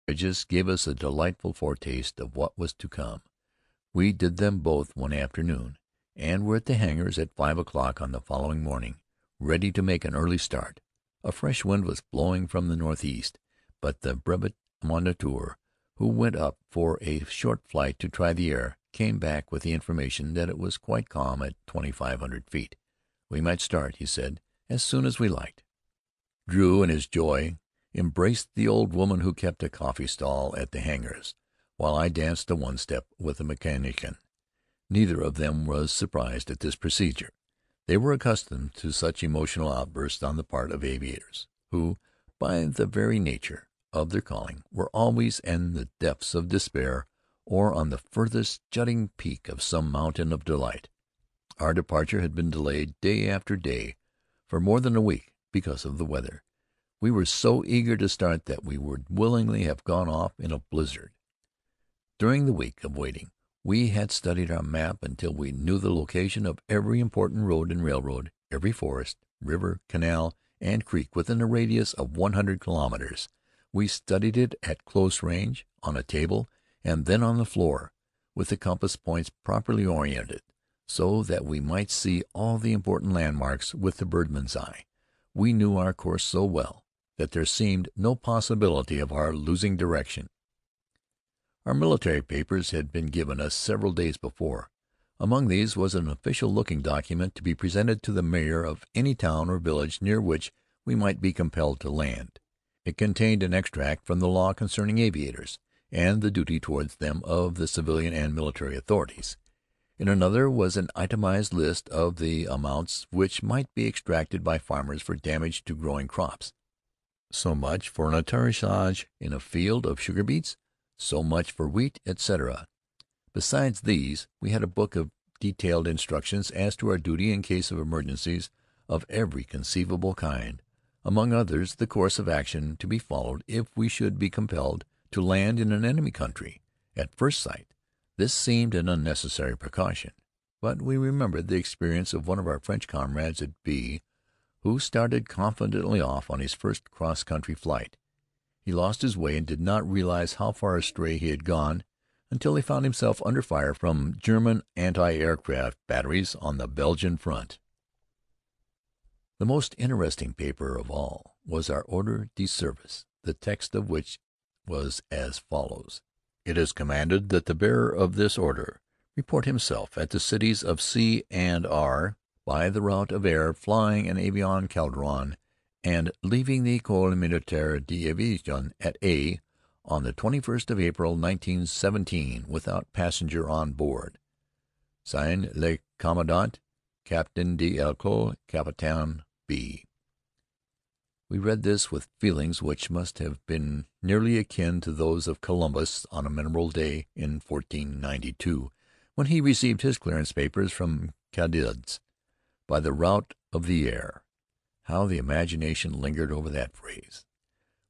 voyages gave us a delightful foretaste of what was to come. We did them both one afternoon, and were at the hangars at 5 o'clock on the following morning, ready to make an early start. A fresh wind was blowing from the northeast, but the brevet moniteur, who went up for a short flight to try the air, came back with the information that it was quite calm at 2,500 feet. We might start, he said, as soon as we liked. Drew, in his joy, embraced the old woman who kept a coffee stall at the hangars, while I danced a one-step with the mechanician. Neither of them was surprised at this procedure. They were accustomed to such emotional outbursts on the part of aviators, who, by the very nature of their calling, were always in the depths of despair or on the furthest jutting peak of some mountain of delight. Our departure had been delayed day after day for more than a week because of the weather. We were so eager to start that we would willingly have gone off in a blizzard. During the week of waiting, we had studied our map until we knew the location of every important road and railroad, every forest, river, canal, and creek within a radius of 100 kilometers. We studied it at close range, on a table, and then on the floor, with the compass points properly oriented, so that we might see all the important landmarks with the birdman's eye. We knew our course so well that there seemed no possibility of our losing direction. Our military papers had been given us several days before. Among these was an official-looking document to be presented to the mayor of any town or village near which we might be compelled to land. It contained an extract from the law concerning aviators, and the duty towards them of the civilian and military authorities. In another was an itemized list of the amounts which might be extracted by farmers for damage to growing crops. So much for an atterrissage in a field of sugar beets, so much for wheat, etc. Besides these, we had a book of detailed instructions as to our duty in case of emergencies of every conceivable kind, among others the course of action to be followed if we should be compelled to land in an enemy country. At first sight, this seemed an unnecessary precaution, but we remembered the experience of one of our French comrades at B, who started confidently off on his first cross-country flight. He lost his way and did not realize how far astray he had gone until he found himself under fire from German anti-aircraft batteries on the Belgian front. The most interesting paper of all was our ordre de service, the text of which was as follows: "It is commanded that the bearer of this order report himself at the cities of C and R by the route of air, flying an avion Calderon, and leaving the École Militaire d'Aviation at A on the 21st of April, 1917, without passenger on board. Signed, Le Commandant, Captain d'École, Capitaine B." We read this with feelings which must have been nearly akin to those of Columbus on a memorable day in 1492, when he received his clearance papers from Cadiz by the route of the air. How the imagination lingered over that phrase!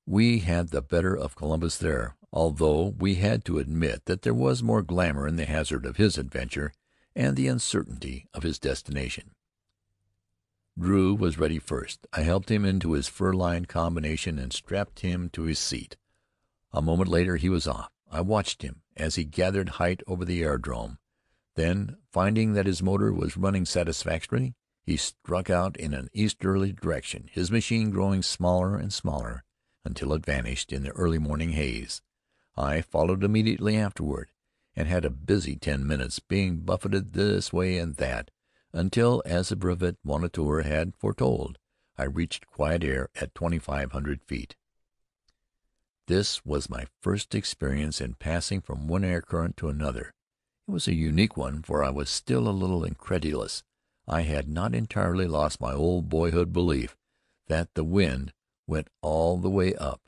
We had the better of Columbus there, although we had to admit that there was more glamour in the hazard of his adventure and the uncertainty of his destination. Drew was ready first. I helped him into his fur-lined combination and strapped him to his seat. A moment later he was off. I watched him as he gathered height over the aerodrome. Then, finding that his motor was running satisfactorily, he struck out in an easterly direction, his machine growing smaller and smaller until it vanished in the early morning haze. I followed immediately afterward, and had a busy 10 minutes, being buffeted this way and that, until, as the brevet moniteur had foretold, I reached quiet air at 2,500 feet. This was my first experience in passing from one air current to another. It was a unique one, for I was still a little incredulous. I had not entirely lost my old boyhood belief that the wind went all the way up.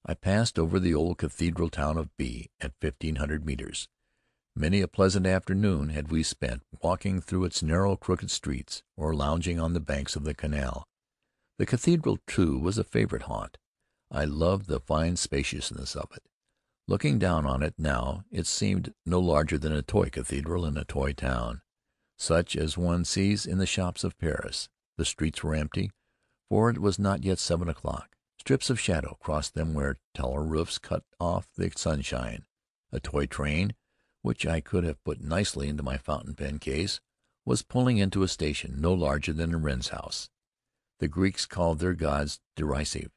I passed over the old cathedral town of B at 1,500 meters. Many a pleasant afternoon had we spent walking through its narrow, crooked streets, or lounging on the banks of the canal. The cathedral, too, was a favorite haunt. I loved the fine spaciousness of it. Looking down on it now, it seemed no larger than a toy cathedral in a toy town, such as one sees in the shops of Paris. The streets were empty, for it was not yet 7 o'clock. Strips of shadow crossed them where taller roofs cut off the sunshine. A toy train, which I could have put nicely into my fountain pen case, was pulling into a station no larger than a wren's house. The Greeks called their gods derisive.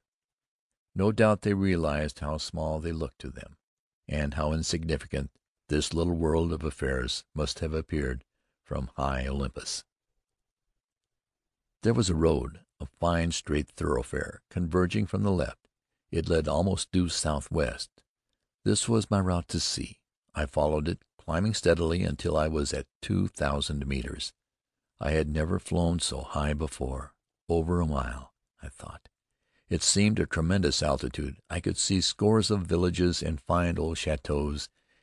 No doubt they realized how small they looked to them, and how insignificant this little world of affairs must have appeared from high Olympus. There was a road, a fine straight thoroughfare, converging from the left. It led almost due southwest. This was my route to sea. I followed it, climbing steadily until I was at 2,000 meters. I had never flown so high before. Over a mile, I thought. It seemed a tremendous altitude. I could see scores of villages and fine old chateaux,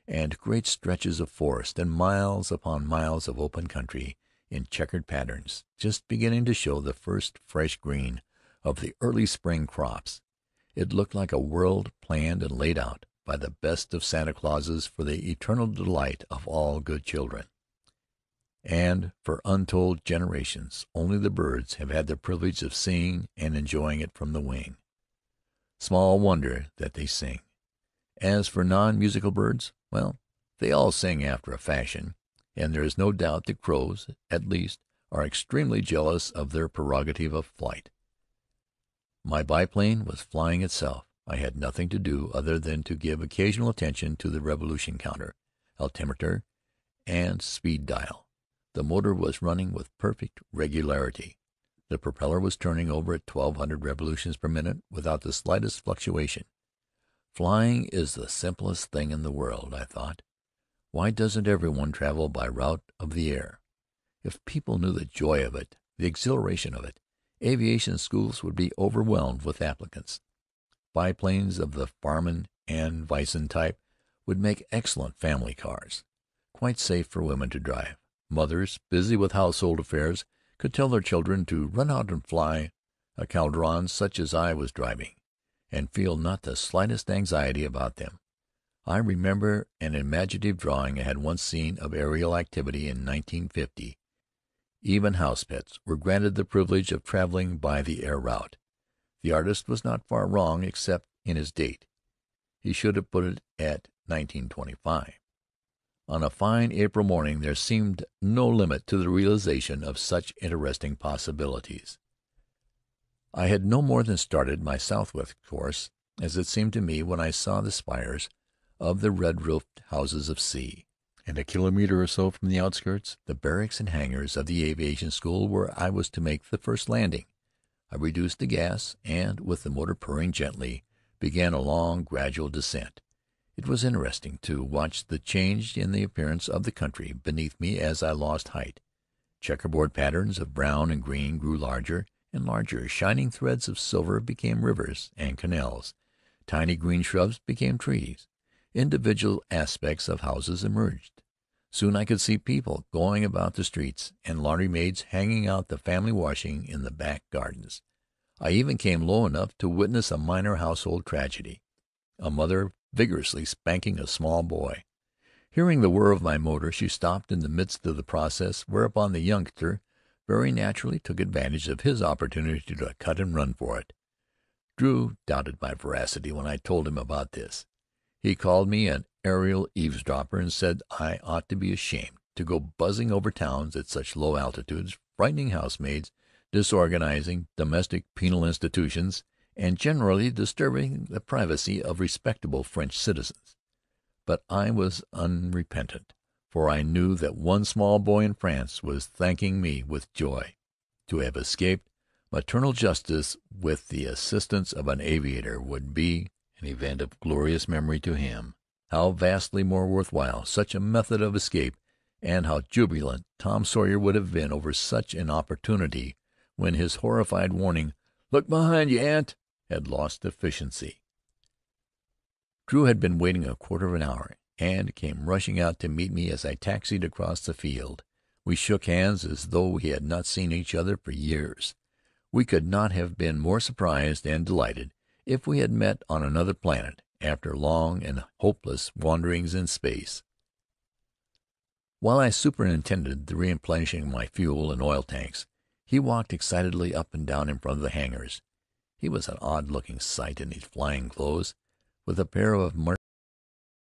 and great stretches of forest, and miles upon miles of open country in checkered patterns, just beginning to show the first fresh green of the early spring crops. It looked like a world planned and laid out by the best of Santa Clauses for the eternal delight of all good children. And for untold generations only the birds have had the privilege of seeing and enjoying it from the wing. Small wonder that they sing. As for non-musical birds, well, they all sing after a fashion, and there is no doubt that crows, at least, are extremely jealous of their prerogative of flight. My biplane was flying itself. I had nothing to do other than to give occasional attention to the revolution counter, altimeter, and speed dial. The motor was running with perfect regularity. The propeller was turning over at 1,200 revolutions per minute without the slightest fluctuation. Flying is the simplest thing in the world, I thought. Why doesn't everyone travel by route of the air? If people knew the joy of it, the exhilaration of it, aviation schools would be overwhelmed with applicants. Biplanes of the Farman and Weisen type would make excellent family cars, quite safe for women to drive. Mothers, busy with household affairs, could tell their children to run out and fly a Caudron such as I was driving, and feel not the slightest anxiety about them. I remember an imaginative drawing I had once seen of aerial activity in 1950. Even house pets were granted the privilege of traveling by the air route. The artist was not far wrong except in his date. He should have put it at 1925. On a fine April morning there seemed no limit to the realization of such interesting possibilities. I had no more than started my southwest course, as it seemed to me, when I saw the spires of the red-roofed houses of C, and a kilometer or so from the outskirts, the barracks and hangars of the aviation school where I was to make the first landing. I reduced the gas, and, with the motor purring gently, began a long, gradual descent. It was interesting to watch the change in the appearance of the country beneath me as I lost height. Checkerboard patterns of brown and green grew larger and larger. Shining threads of silver became rivers and canals. Tiny green shrubs became trees. Individual aspects of houses emerged. Soon I could see people going about the streets, and laundry maids hanging out the family washing in the back gardens. I even came low enough to witness a minor household tragedy. A mother vigorously spanking a small boy. Hearing the whir of my motor, she stopped in the midst of the process, whereupon the youngster very naturally took advantage of his opportunity to cut and run for it. Drew doubted my veracity when I told him about this. He called me an aerial eavesdropper and said I ought to be ashamed to go buzzing over towns at such low altitudes, frightening housemaids, disorganizing domestic penal institutions, and generally disturbing the privacy of respectable French citizens. But I was unrepentant, for I knew that one small boy in France was thanking me with joy. To have escaped maternal justice with the assistance of an aviator would be an event of glorious memory to him. How vastly more worthwhile such a method of escape, and how jubilant Tom Sawyer would have been over such an opportunity when his horrified warning, "Look behind you, Aunt," had lost efficiency. Drew had been waiting a quarter of an hour, and came rushing out to meet me as I taxied across the field. We shook hands as though we had not seen each other for years. We could not have been more surprised and delighted if we had met on another planet after long and hopeless wanderings in space. While I superintended the replenishing of my fuel and oil tanks, he walked excitedly up and down in front of the hangars. He was an odd looking sight in his flying clothes, with a pair of